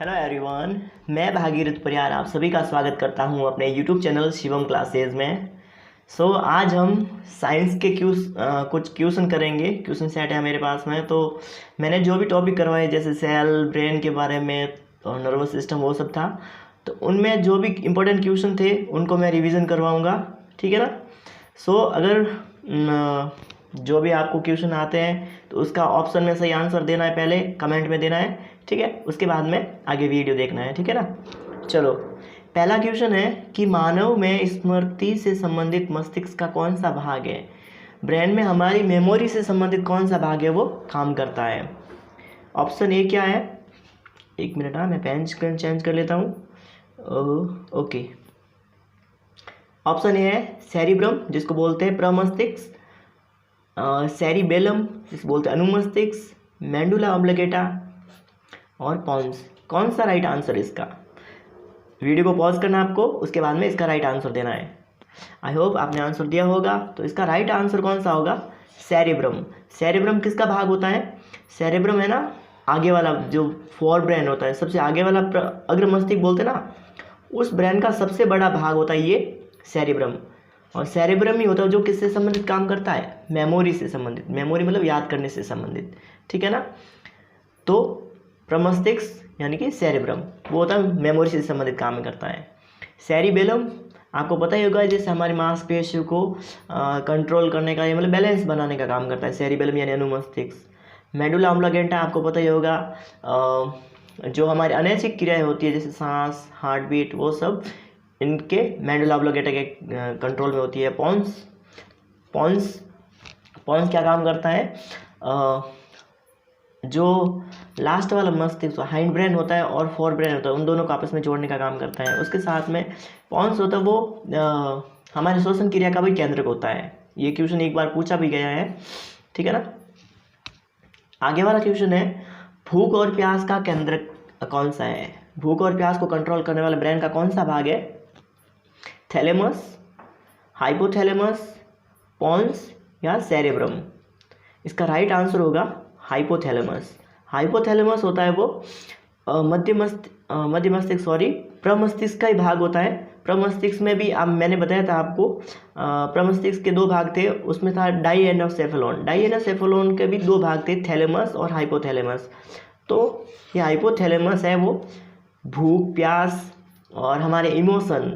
Hello everyone, मैं भागीरथ परियार आप सभी का स्वागत करता हूं अपने यूट्यूब चैनल शिवम क्लासेज में। आज हम साइंस के कुछ क्वेश्चन करेंगे। क्वेश्चन सेट है मेरे पास में। तो मैंने जो भी टॉपिक करवाए जैसे सेल, ब्रेन के बारे में और नर्वस सिस्टम वो सब था, तो उनमें जो भी इम्पोर्टेंट क्वेश्चन थे उनको मैं रिवीजन करवाऊँगा, ठीक है ना। अगर जो भी आपको क्वेश्चन आते हैं तो उसका ऑप्शन में सही आंसर देना है, पहले कमेंट में देना है, ठीक है। उसके बाद में आगे वीडियो देखना है, ठीक है ना। चलो, पहला क्वेश्चन है कि मानव में स्मृति से संबंधित मस्तिष्क का कौन सा भाग है। ब्रेन में हमारी मेमोरी से संबंधित कौन सा भाग है वो काम करता है। ऑप्शन ए क्या है, एक मिनट, मैं पेन चेंज कर लेता हूँ। ओके, ऑप्शन ए है सेरिब्रम जिसको बोलते हैं प्रमस्तिष्क, सेरिबेलम जिसको बोलते हैं अनुमस्तिष्क, मेंडुला ऑब्लिगेटा और पॉन्स। कौन सा राइट आंसर इसका? वीडियो को पॉज करना आपको, उसके बाद में इसका राइट आंसर देना है। आई होप आपने आंसर दिया होगा। तो इसका राइट आंसर कौन सा होगा? सेरिब्रम। सेरिब्रम किसका भाग होता है? सेरिब्रम है ना आगे वाला, जो फोर ब्रेन होता है, सबसे आगे वाला अग्र मस्तिष्क बोलते हैं ना, उस ब्रेन का सबसे बड़ा भाग होता है ये सेरिब्रम। और सेरिब्रम ही होता है जो किससे संबंधित काम करता है? मेमोरी से संबंधित। मेमोरी मतलब याद करने से संबंधित, ठीक है ना। तो प्रमस्तिष्क यानी कि सेरिब्रम वो होता है मेमोरी से संबंधित काम करता है। सेरिबेलम आपको पता ही होगा, जैसे हमारी मांसपेशियों को कंट्रोल करने का, मतलब बैलेंस बनाने का काम करता है सेरिबेलम यानी अनुमस्तिष्क। मेडुला ऑब्लिगेटा आपको पता ही होगा, जो हमारी अनैच्छिक क्रियाएं होती है जैसे सांस, हार्ट बीट, वो सब इनके मेडुला ऑब्लिगेटा के कंट्रोल में होती है। पॉन्स क्या काम करता है? जो लास्ट वाला मस्तिष्क हाइंड ब्रेन होता है और फोर ब्रेन होता है, उन दोनों को आपस में जोड़ने का काम करता है। उसके साथ में पॉन्स होता है, वो हमारे श्वसन क्रिया का भी केंद्रक होता है। ये क्वेश्चन एक बार पूछा भी गया है, ठीक है ना। आगे वाला क्वेश्चन है, भूख और प्यास का केंद्रक कौन सा है? भूख और प्यास को कंट्रोल करने वाले ब्रेन का कौन सा भाग है? थैलेमस, हाइपोथैलेमस, पॉन्स या सेरेब्रम? इसका राइट आंसर होगा हाइपोथैलेमस। हाइपोथैलेमस होता है वो मध्य मस्तिष्क प्रमस्तिष्क का ही भाग होता है। प्रमस्तिष्क में भी मैंने बताया था आपको, प्रमस्तिष्क के दो भाग थे, उसमें था डाइएनोसेफेलॉन। डाइएनोसेफेलॉन के भी दो भाग थे, थैलेमस और हाइपोथैलेमस। तो ये हाइपोथैलेमस है वो भूख, प्यास और हमारे इमोशन।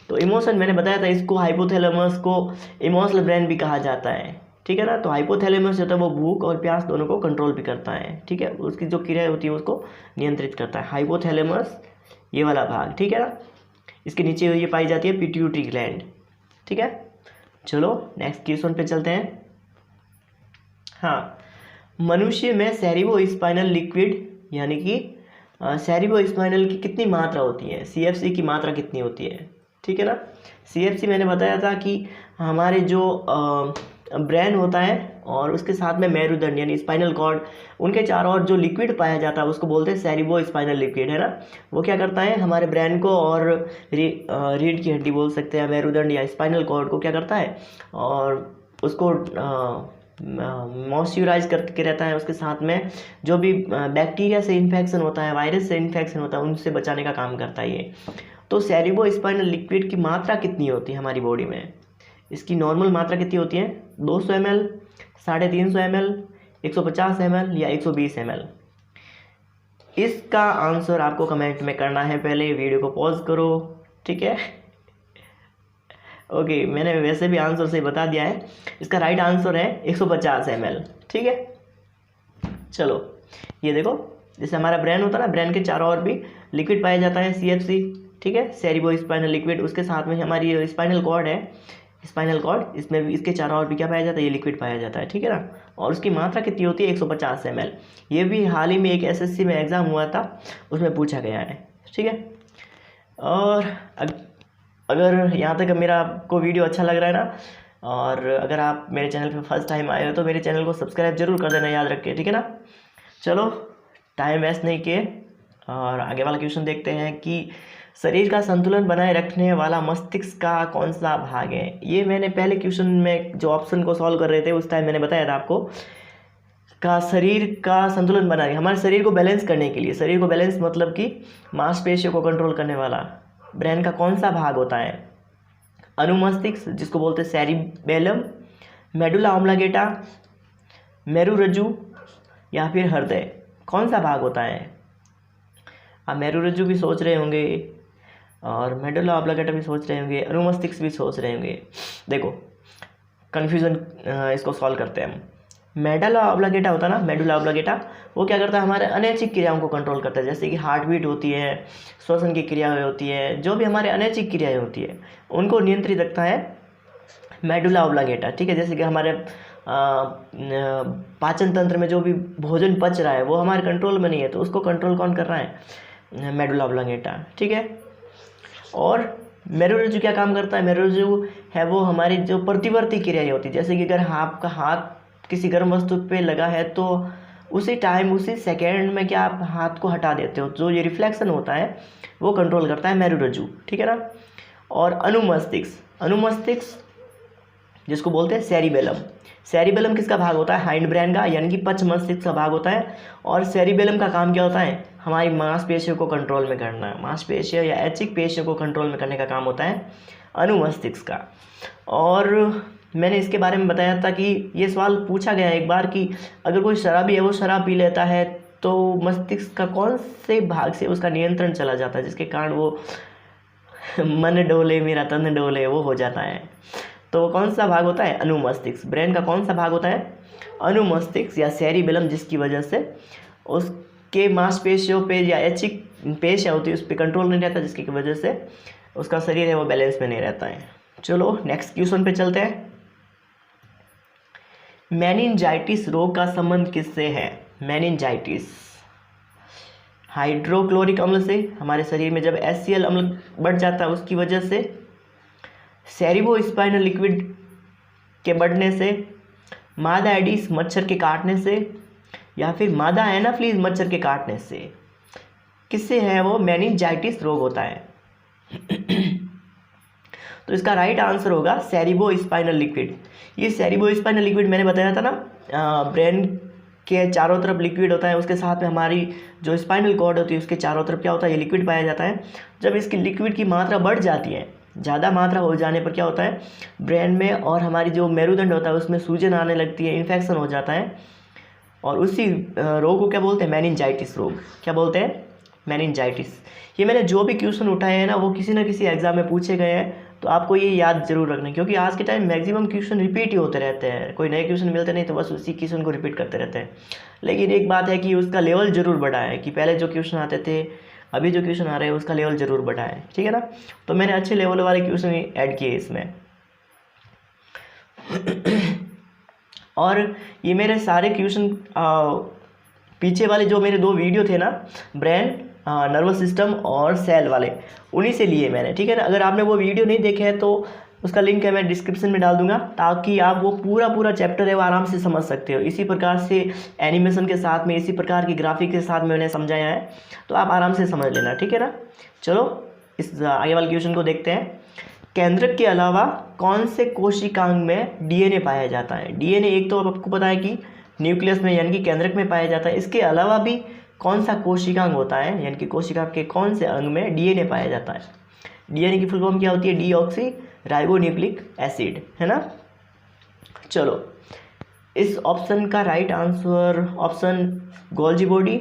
तो इमोशन मैंने बताया था, इसको हाइपोथैलेमस को इमोशनल ब्रेन भी कहा जाता है, ठीक है ना। तो हाइपोथैलेमस होता है वो भूख और प्यास दोनों को कंट्रोल भी करता है, ठीक है। उसकी जो क्रिया होती है उसको नियंत्रित करता है हाइपोथैलेमस, ये वाला भाग, ठीक है ना। इसके नीचे ये पाई जाती है पिट्यूटरी ग्लैंड, ठीक है। चलो नेक्स्ट क्वेश्चन पे चलते हैं। हाँ, मनुष्य में सेरिब्रोस्पाइनल लिक्विड यानी कि सेरिब्रोस्पाइनल की कितनी मात्रा होती है? सीएफसी की मात्रा कितनी होती है, ठीक है ना। सीएफसी मैंने बताया था कि हमारे जो ब्रेन होता है और उसके साथ में मेरुदंड यानी स्पाइनल कॉर्ड, उनके चारों ओर जो लिक्विड पाया जाता है उसको बोलते हैं सेरिब्रोस्पाइनल लिक्विड, है ना। वो क्या करता है हमारे ब्रेन को और रीढ़ की हड्डी बोल सकते हैं, मेरुदंड या स्पाइनल कॉर्ड को क्या करता है, और उसको मॉइस्चराइज करके रहता है। उसके साथ में जो भी बैक्टीरिया से इन्फेक्शन होता है, वायरस से इन्फेक्शन होता है, उनसे बचाने का काम करता है ये। तो सेरिब्रोस्पाइनल लिक्विड की मात्रा कितनी होती है हमारी बॉडी में? इसकी नॉर्मल मात्रा कितनी होती है? 200 ml, 350 ml, 150 ml या 120 ml? इसका आंसर आपको कमेंट में करना है। पहले वीडियो को पॉज करो, ठीक है। ओके, मैंने वैसे भी आंसर सही बता दिया है। इसका राइट आंसर है 150 ml, ठीक है। चलो ये देखो, जैसे हमारा ब्रेन होता है ना, ब्रेन के चारों ओर भी लिक्विड पाया जाता है, सीएफसी, ठीक है, सेरिब्रोस्पाइनल लिक्विड। उसके साथ में हमारी स्पाइनल कॉर्ड है, स्पाइनल कॉर्ड, इसमें भी इसके चारों ओर भी क्या पाया जाता है? ये लिक्विड पाया जाता है, ठीक है ना। और उसकी मात्रा कितनी होती है? 150 ml। ये भी हाल ही में एक एसएससी में एग्ज़ाम हुआ था, उसमें पूछा गया है, ठीक है। और अगर यहाँ तक मेरा आपको वीडियो अच्छा लग रहा है ना, और अगर आप मेरे चैनल पे फर्स्ट टाइम आए हो तो मेरे चैनल को सब्सक्राइब जरूर कर देना, याद रख के, ठीक है ना। चलो टाइम वेस्ट नहीं किए और आगे वाला क्वेश्चन देखते हैं कि शरीर का संतुलन बनाए रखने वाला मस्तिष्क का कौन सा भाग है? ये मैंने पहले क्वेश्चन में जो ऑप्शन को सॉल्व कर रहे थे उस टाइम मैंने बताया था आपको। का शरीर का संतुलन बनाने, हमारे शरीर को बैलेंस करने के लिए, शरीर को बैलेंस मतलब कि मांसपेशियों को कंट्रोल करने वाला ब्रेन का कौन सा भाग होता है? अनुमस्तिष्क जिसको बोलते हैं सेरिबेलम, मेडुला ऑब्लांगेटा, मेरुरज्जु या फिर हृदय, कौन सा भाग होता है? आप मेरुरज्जु भी सोच रहे होंगे और मेडुला ऑब्लांगेटा भी सोच रहे होंगे, अनुमस्तिष्क भी सोच रहे होंगे। देखो कन्फ्यूज़न इसको सॉल्व करते हैं हम। मेडुला ऑब्लांगेटा होता है ना, मेडुला ऑब्लांगेटा, वो क्या करता है? हमारे अनैच्छिक क्रियाओं को कंट्रोल करता है, जैसे कि हार्ट बीट होती है, श्वसन की क्रियाएं होती है, जो भी हमारे अनैच्छिक क्रियाएं होती है उनको नियंत्रित रखता है मेडुला ऑब्लांगेटा। ठीक है, जैसे कि हमारे पाचन तंत्र में जो भी भोजन पच रहा है वो हमारे कंट्रोल में नहीं है, तो उसको कंट्रोल कौन कर रहा है? Medulla oblongata. ठीक है, और मेरुरज्जु क्या काम करता है? मेरुरज्जु है वो हमारी जो प्रतिवर्ती क्रियाएं होती है, जैसे कि अगर आपका हाथ किसी गर्म वस्तु पे लगा है तो उसी टाइम उसी सेकेंड में क्या आप हाथ को हटा देते हो, जो ये रिफ्लेक्शन होता है वो कंट्रोल करता है मेरुरज्जु। ठीक है ना। और अनुमस्तिष्क, अनुमस्तिष्क जिसको बोलते हैं सेरिबेलम, सेरिबेलम किसका भाग होता है? हाइंड ब्रेन का, यानी कि पश्च मस्तिष्क का भाग होता है। और सेरिबेलम का काम क्या होता है? हमारी मांसपेशियों को कंट्रोल में करना, मांसपेशियों या ऐच्छिक पेशियों को कंट्रोल में करने का काम होता है अनुमस्तिष्क का। और मैंने इसके बारे में बताया था कि ये सवाल पूछा गया एक बार कि अगर कोई शराबी है वो शराब पी लेता है तो मस्तिष्क का कौन से भाग से उसका नियंत्रण चला जाता है, जिसके कारण वो मन डोले मेरा तन डोले वो हो जाता है। तो वो कौन सा भाग होता है? अनुमस्तिष्क। ब्रेन का कौन सा भाग होता है? अनुमस्तिष्क या सेरिबेलम, जिसकी वजह से उसके मांसपेशियों पे या ऐच्छिक पेशियाँ होती है उस पर कंट्रोल नहीं रहता, जिसकी वजह से उसका शरीर है वो बैलेंस में नहीं रहता है। चलो नेक्स्ट क्वेश्चन पे चलते हैं। मेनिंजाइटिस रोग का संबंध किससे है? मेनिंजाइटिस हाइड्रोक्लोरिक अम्ल से, हमारे शरीर में जब HCl अम्ल बढ़ जाता है उसकी वजह से, सेरिबो स्पाइनल लिक्विड के बढ़ने से, मादा एडिस मच्छर के काटने से, या फिर मादा एनाफ्लीज मच्छर के काटने से, किससे है वो मेनिंजाइटिस रोग होता है? तो इसका राइट आंसर होगा सेरिबो स्पाइनल लिक्विड। ये सेरिबो स्पाइनल लिक्विड मैंने बताया था ना, ब्रेन के चारों तरफ लिक्विड होता है, उसके साथ में हमारी जो स्पाइनल कॉर्ड होती है उसके चारों तरफ क्या होता है? ये लिक्विड पाया जाता है। जब इसकी लिक्विड की मात्रा बढ़ जाती है, ज़्यादा मात्रा हो जाने पर क्या होता है? ब्रेन में और हमारी जो मेरुदंड होता है उसमें सूजन आने लगती है, इन्फेक्शन हो जाता है, और उसी रोग को क्या बोलते हैं? मेनिंजाइटिस रोग। क्या बोलते हैं? मेनिंजाइटिस। ये मैंने जो भी क्वेश्चन उठाए हैं ना वो किसी न किसी एग्जाम में पूछे गए हैं, तो आपको ये याद जरूर रखना, क्योंकि आज के टाइम मैक्सिमम क्वेश्चन रिपीट ही होते रहते हैं, कोई नए क्वेश्चन मिलते नहीं तो बस उसी क्वेश्चन को रिपीट करते रहते हैं। लेकिन एक बात है कि उसका लेवल जरूर बढ़ा है, कि पहले जो क्वेश्चन आते थे अभी जो क्वेश्चन आ रहे हैं उसका लेवल जरूर बढ़ा है। ठीक है ना। तो मैंने अच्छे लेवल वाले क्वेश्चन ऐड किए इसमें। और ये मेरे सारे क्वेश्चन पीछे वाले जो मेरे 2 वीडियो थे ना, ब्रेन नर्वस सिस्टम और सेल वाले, उन्हीं से लिए मैंने। ठीक है ना। अगर आपने वो वीडियो नहीं देखे हैं तो उसका लिंक है मैं डिस्क्रिप्शन में डाल दूंगा, ताकि आप वो पूरा चैप्टर है वो आराम से समझ सकते हो। इसी प्रकार से एनिमेशन के साथ में, इसी प्रकार की ग्राफिक के साथ में मैंने समझाया है, तो आप आराम से समझ लेना। ठीक है ना। चलो इस आगे वाले क्वेश्चन को देखते हैं। केंद्रक के अलावा कौन से कोशिकांग में डीएनए पाया जाता है? डीएनए एक तो आपको पता है कि न्यूक्लियस में यानी कि केंद्रक में पाया जाता है, इसके अलावा भी कौन सा कोशिकांग होता है, यानी कि कोशिका के कौन से अंग में डीएनए पाया जाता है? डीएनए की फुल फॉर्म क्या होती है? डीऑक्सी राइबोन्यूक्लिक एसिड, है ना। चलो इस ऑप्शन का right answer option Golgi body,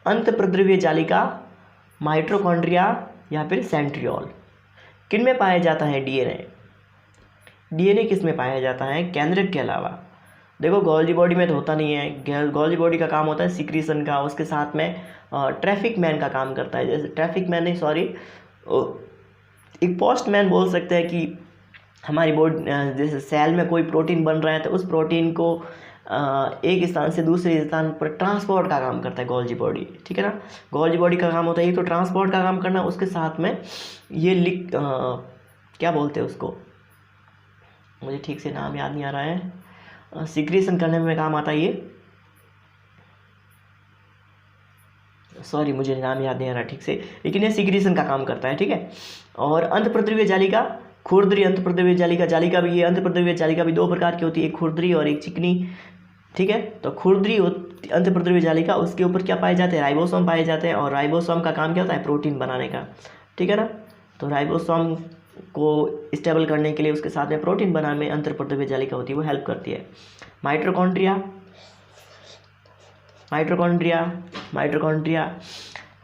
अंत प्रद्रव्य जालिका, माइटोकॉन्ड्रिया या फिर सेंट्रियोल, किन में पाया जाता है डीएनए? डीएनए किस में पाया जाता है केंद्रक के अलावा? देखो गोल्जी बॉडी में तो होता नहीं है, गोल्जी बॉडी का काम होता है सिक्रीशन का, उसके साथ में ट्रैफिक मैन का काम करता है। जैसे ट्रैफिक मैन नहीं, सॉरी, एक पोस्ट मैन बोल सकते हैं कि हमारी बॉडी जैसे सेल में कोई प्रोटीन बन रहा है तो उस प्रोटीन को एक स्थान से दूसरे स्थान पर ट्रांसपोर्ट का काम करता है गोल्जी बॉडी। ठीक है ना। गोल्जी बॉडी का काम होता है एक तो ट्रांसपोर्ट का काम करना, उसके साथ में ये क्या बोलते हैं उसको, मुझे ठीक से नाम याद नहीं आ रहा है, सिक्रीशन करने में काम आता है ये, सॉरी मुझे नाम याद नहीं आ रहा ठीक से, लेकिन ये सिक्रीशन का काम करता है। ठीक है। और अंत प्रद्रव्य जालिका, खुरदरी अंत प्रद्रव्य जालिका, जालिका भी, ये अंत प्रद्रव्य जालिका भी 2 प्रकार की होती है, एक खुरदरी और एक चिकनी। ठीक है। तो खुरदरी अंतःप्रद्रव्य जालिका, उसके ऊपर क्या पाए जाते हैं, राइबोसोम पाए जाते हैं, और राइबोसोम का काम क्या होता है, प्रोटीन बनाने का, ठीक है ना। तो राइबोसोम को स्टेबल करने के लिए उसके साथ में प्रोटीन बनाने में अंतःप्रद्रव्य जालिका होती है, वो हेल्प करती है। माइटोकॉन्ड्रिया, माइटोकॉन्ड्रिया माइटोकॉन्ड्रिया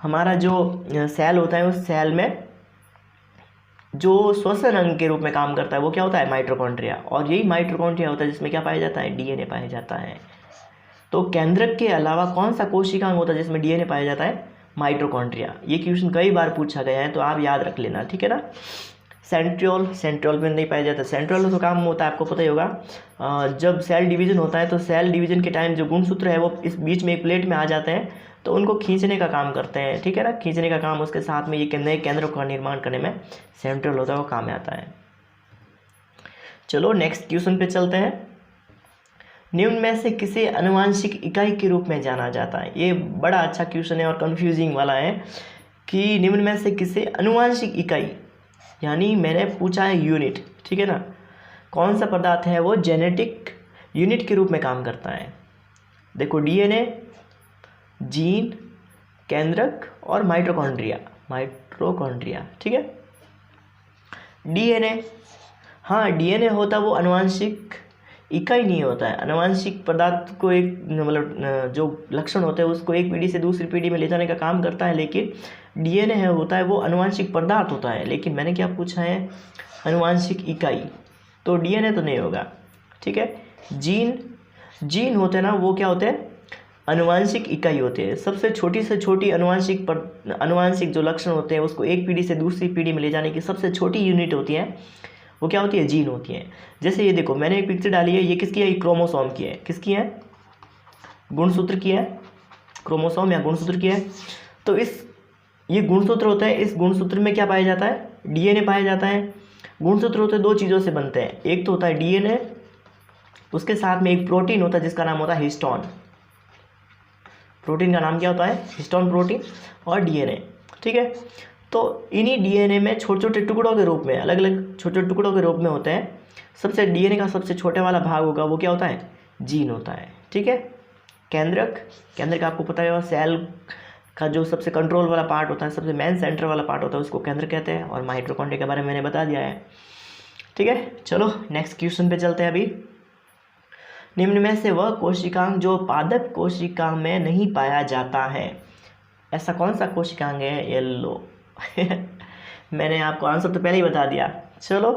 हमारा जो सेल होता है, उस सेल में जो श्वसन अंग के रूप में काम करता है वो क्या होता है, माइटोकॉन्ड्रिया। और यही माइटोकॉन्ड्रिया होता है जिसमें क्या पाया जाता है, डीएनए पाया जाता है। तो केंद्रक के अलावा कौन सा कोशिकांग होता है जिसमें डीएनए पाया जाता है, माइटोकॉन्ड्रिया। ये क्वेश्चन कई बार पूछा गया है, तो आप याद रख लेना, ठीक है ना। सेंट्रियोल, सेंट्रियोल में नहीं पाया जाता। सेंट्रियोल तो काम होता है, आपको पता ही होगा, जब सेल डिवीजन होता है तो सेल डिवीजन के टाइम जो गुणसूत्र है वो इस बीच में एक प्लेट में आ जाते हैं, तो उनको खींचने का काम करते हैं, ठीक है ना। खींचने का काम, उसके साथ में ये नए केंद्रों का निर्माण करने में सेंट्रियोल होता है, वो काम में आता है। चलो नेक्स्ट क्वेश्चन पे चलते हैं। निम्न में से किसे आनुवंशिक इकाई के रूप में जाना जाता है। ये बड़ा अच्छा क्वेश्चन है और कंफ्यूजिंग वाला है कि निम्न में से किसे आनुवंशिक इकाई, यानी मैंने पूछा है यूनिट, ठीक है ना, कौन सा पदार्थ है वो जेनेटिक यूनिट के रूप में काम करता है। देखो डीएनए, जीन, केंद्रक और माइटोकॉन्ड्रिया, ठीक है। डीएनए, हाँ डीएनए होता है वो आनुवंशिक इकाई नहीं होता है। आनुवंशिक पदार्थ को एक मतलब जो लक्षण होते हैं उसको एक पीढ़ी से दूसरी पीढ़ी में ले जाने का काम करता है, लेकिन डीएनए है होता है वो आनुवंशिक पदार्थ होता है। लेकिन मैंने क्या पूछा है, आनुवंशिक इकाई, तो डीएनए तो नहीं होगा, ठीक है। जीन होते हैं ना, वो क्या होते हैं, आनुवंशिक इकाई होते हैं। सबसे छोटी से छोटी आनुवंशिक जो लक्षण होते हैं उसको एक पीढ़ी से दूसरी पीढ़ी में ले जाने की सबसे छोटी यूनिट होती है, वो क्या होती है, जीन होती है। जैसे ये देखो मैंने एक पिक्चर डाली है, ये किसकी है, ये क्रोमोसोम की है, किसकी है, गुणसूत्र की है, क्रोमोसोम या गुणसूत्र की है। तो ये गुणसूत्र होता है, इस गुणसूत्र में क्या पाया जाता है, डीएनए पाया जाता है। गुणसूत्र होते हैं दो चीज़ों से बनते हैं, एक तो होता है डीएनए, उसके साथ में एक प्रोटीन होता है जिसका नाम होता है हिस्टोन। प्रोटीन का नाम क्या होता है, हिस्टोन प्रोटीन, और डीएनए, ठीक है। तो इन्हीं डीएनए में छोटे छोटे टुकड़ों के रूप में, अलग अलग छोटे छोटे टुकड़ों के रूप में होते हैं। सबसे डीएनए का सबसे छोटे वाला भाग होगा वो क्या होता है, जीन होता है, ठीक है। केंद्रक आपको पता है, सेल का जो सबसे कंट्रोल वाला पार्ट होता है, सबसे मेन सेंटर वाला पार्ट होता है, उसको केंद्र कहते हैं। और माइटोकॉन्ड्रिया के बारे में मैंने बता दिया है, ठीक है। चलो नेक्स्ट क्वेश्चन पे चलते हैं। अभी निम्न में से वह कोशिकांग जो पादप कोशिकांग में नहीं पाया जाता है, ऐसा कौन सा कोशिकांग है, येलो मैंने आपको आंसर तो पहले ही बता दिया, चलो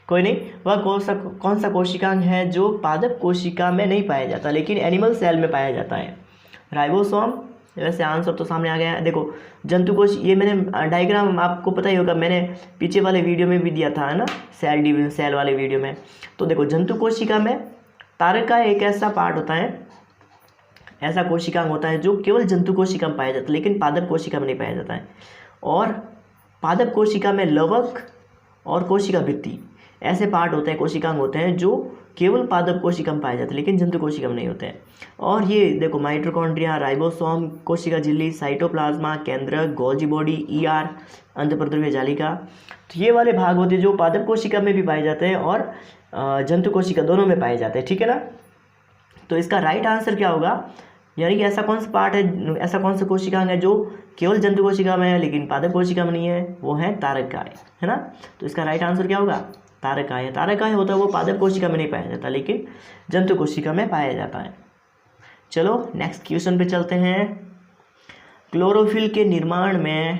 कोई नहीं। वह कौन सा कोशिकांग है जो पादप कोशिका में नहीं पाया जाता लेकिन एनिमल सेल में पाया जाता है, राइबोसोम। वैसे आंसर तो सामने आ गया है, देखो जंतु कोश, ये मैंने डायग्राम आपको पता ही होगा, मैंने पीछे वाले वीडियो में भी दिया था, है ना, सेल डिवीजन सेल वाले वीडियो में। तो देखो जंतु कोशिका में तारका एक ऐसा पार्ट होता है, ऐसा कोशिकांग होता है जो केवल जंतु कोशिका में पाया जाता है लेकिन पादप कोशिका में नहीं पाया जाता है। और पादप कोशिका में लवक और कोशिका भित्ति ऐसे पार्ट होते हैं, कोशिकांग होते हैं जो केवल पादप कोशिका में पाए जाते हैं लेकिन जंतु कोशिका में नहीं होते हैं। और ये देखो माइटोकॉन्ड्रिया, राइबोसोम, कोशिका झिल्ली, साइटोप्लाज्मा, केंद्रक, गोल्जी बॉडी, ईआर, अंतःप्रद्रव्य जालिका, तो ये वाले भाग होते हैं जो पादप कोशिका में भी पाए जाते हैं और जंतु कोशिका दोनों में पाए जाते हैं, ठीक है ना। तो इसका राइट आंसर क्या होगा, यानी कि ऐसा कौन सा पार्ट है, ऐसा कौन सा कोशिकांग है जो केवल जंतु कोशिका में है लेकिन पादप कोशिका में नहीं है, वो है तारकाय, है ना। तो इसका राइट आंसर क्या होगा, तारकाय। तारकाय होता है वो पादप कोशिका में नहीं पाया जाता लेकिन जंतु कोशिका में पाया जाता है। चलो नेक्स्ट क्वेश्चन पे चलते हैं। क्लोरोफिल के निर्माण में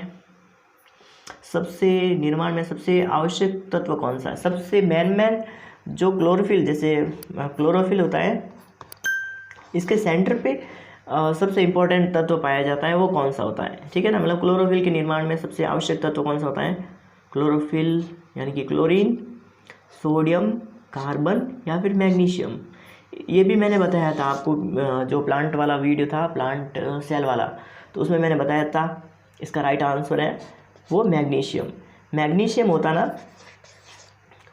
सबसे आवश्यक तत्व कौन सा है, सबसे मेन जो क्लोरोफिल, जैसे क्लोरोफिल होता है इसके सेंटर पे सबसे इम्पोर्टेंट तत्व पाया जाता है, वो कौन सा होता है, ठीक है ना। मतलब क्लोरोफिल के निर्माण में सबसे आवश्यक तत्व कौन सा होता है, क्लोरोफिल, यानी कि क्लोरीन, सोडियम, कार्बन या फिर मैग्नीशियम। ये भी मैंने बताया था आपको, जो प्लांट वाला वीडियो था, प्लांट सेल वाला, तो उसमें मैंने बताया था इसका राइट आंसर है वो मैग्नीशियम। मैग्नीशियम होता ना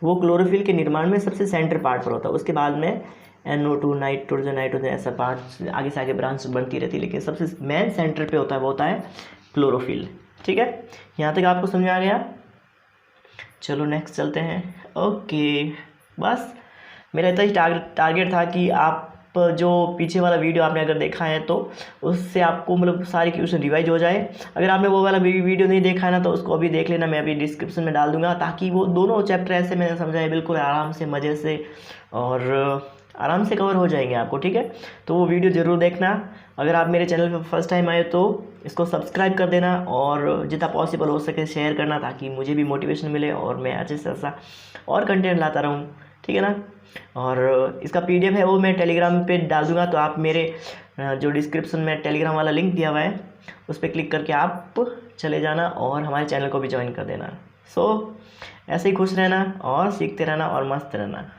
वो क्लोरोफिल के निर्माण में सबसे सेंटर पार्ट पर होता है, उसके बाद में NO2, नाइट्रोजन ऐसा पार्ट आगे से आगे ब्रांच बनती रहती है, लेकिन सबसे मेन सेंटर पे होता है वो होता है क्लोरोफिल, ठीक है। यहाँ तक आपको समझ आ गया। चलो नेक्स्ट चलते हैं। ओके, बस मेरा इतना ही टारगेट था कि आप जो पीछे वाला वीडियो आपने अगर देखा है तो उससे आपको मतलब सारे क्वेश्चन रिवाइज हो जाए। अगर आपने वो वाला वीडियो नहीं देखा है ना तो उसको अभी देख लेना, मैं अभी डिस्क्रिप्शन में डाल दूंगा, ताकि वो दोनों चैप्टर ऐसे मैंने समझाए बिल्कुल आराम से मज़े से और आराम से कवर हो जाएंगे आपको, ठीक है। तो वो वीडियो ज़रूर देखना। अगर आप मेरे चैनल पर फर्स्ट टाइम आए तो इसको सब्सक्राइब कर देना और जितना पॉसिबल हो सके शेयर करना, ताकि मुझे भी मोटिवेशन मिले और मैं अच्छे से अच्छा और कंटेंट लाता रहूँ, ठीक है ना। और इसका PDF है वो मैं टेलीग्राम पे डाल दूंगा, तो आप मेरे जो डिस्क्रिप्शन में टेलीग्राम वाला लिंक दिया हुआ है उस पर क्लिक करके आप चले जाना और हमारे चैनल को भी ज्वाइन कर देना। सो ऐसे ही खुश रहना और सीखते रहना और मस्त रहना।